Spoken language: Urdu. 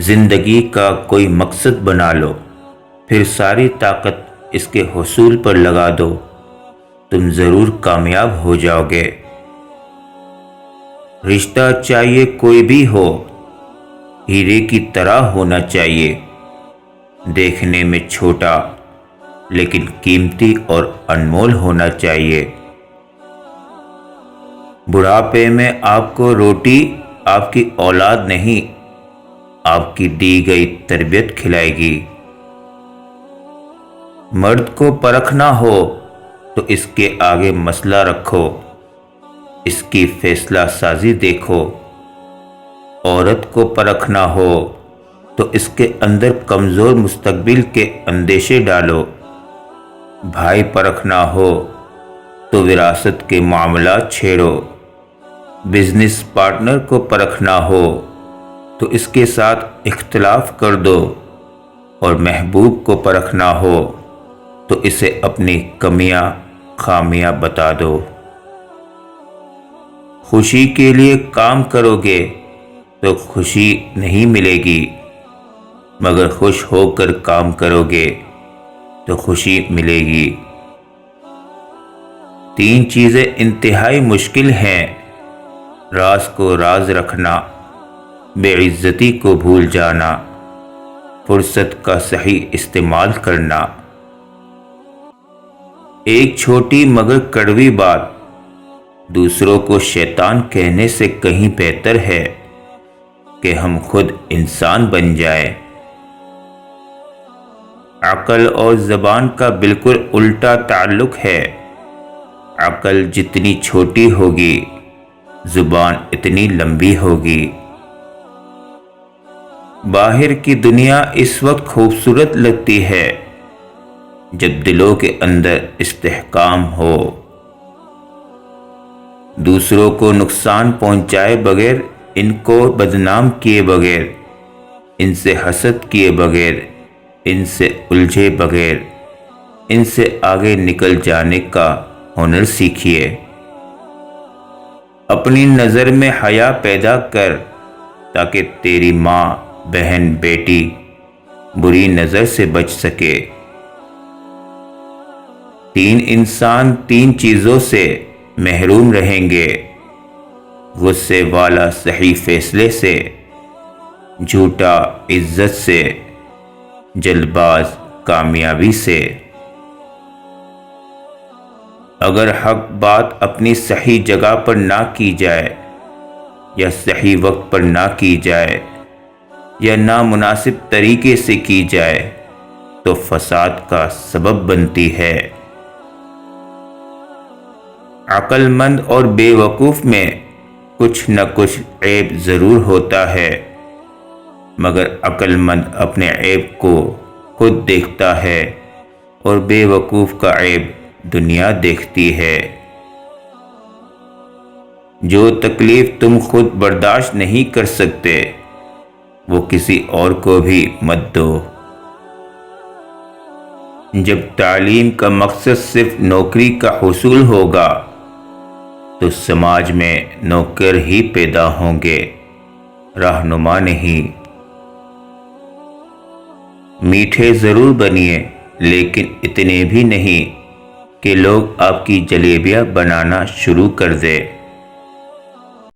زندگی کا کوئی مقصد بنا لو، پھر ساری طاقت اس کے حصول پر لگا دو، تم ضرور کامیاب ہو جاؤ گے۔ رشتہ چاہیے کوئی بھی ہو، ہیرے کی طرح ہونا چاہیے، دیکھنے میں چھوٹا لیکن قیمتی اور انمول ہونا چاہیے۔ بڑھاپے میں آپ کو روٹی آپ کی اولاد نہیں، آپ کی دی گئی تربیت کھلائے گی۔ مرد کو پرکھنا ہو تو اس کے آگے مسئلہ رکھو، اس کی فیصلہ سازی دیکھو۔ عورت کو پرکھنا ہو تو اس کے اندر کمزور مستقبل کے اندیشے ڈالو۔ بھائی پرکھنا ہو تو وراثت کے معاملات چھیڑو۔ بزنس پارٹنر کو پرکھنا ہو تو اس کے ساتھ اختلاف کر دو، اور محبوب کو پرکھنا ہو تو اسے اپنی کمیاں خامیاں بتا دو۔ خوشی کے لیے کام کرو گے تو خوشی نہیں ملے گی، مگر خوش ہو کر کام کرو گے تو خوشی ملے گی۔ 3 چیزیں انتہائی مشکل ہیں: راز کو راز رکھنا، بے عزتی کو بھول جانا، فرصت کا صحیح استعمال کرنا۔ ایک چھوٹی مگر کڑوی بات دوسروں کو شیطان کہنے سے کہیں بہتر ہے کہ ہم خود انسان بن جائیں۔ عقل اور زبان کا بالکل الٹا تعلق ہے۔ عقل جتنی چھوٹی ہوگی، زبان اتنی لمبی ہوگی۔ باہر کی دنیا اس وقت خوبصورت لگتی ہے جب دلوں کے اندر استحکام ہو۔ دوسروں کو نقصان پہنچائے بغیر، ان کو بدنام کیے بغیر، ان سے حسد کیے بغیر، ان سے الجھے بغیر، ان سے آگے نکل جانے کا ہنر سیکھیے۔ اپنی نظر میں حیا پیدا کر تاکہ تیری ماں، بہن، بیٹی بری نظر سے بچ سکے۔ 3 انسان 3 چیزوں سے محروم رہیں گے: غصے والا صحیح فیصلے سے، جھوٹا عزت سے، جلد باز کامیابی سے۔ اگر حق بات اپنی صحیح جگہ پر نہ کی جائے، یا صحیح وقت پر نہ کی جائے، یا نامناسب طریقے سے کی جائے تو فساد کا سبب بنتی ہے۔ عقل مند اور بے وقوف میں کچھ نہ کچھ عیب ضرور ہوتا ہے، مگر عقل مند اپنے عیب کو خود دیکھتا ہے اور بے وقوف کا عیب دنیا دیکھتی ہے۔ جو تکلیف تم خود برداشت نہیں کر سکتے، وہ کسی اور کو بھی مت دو۔ جب تعلیم کا مقصد صرف نوکری کا حصول ہوگا تو سماج میں نوکر ہی پیدا ہوں گے، رہنما نہیں۔ میٹھے ضرور بنیے، لیکن اتنے بھی نہیں کہ لوگ آپ کی جلیبیاں بنانا شروع کر دیں۔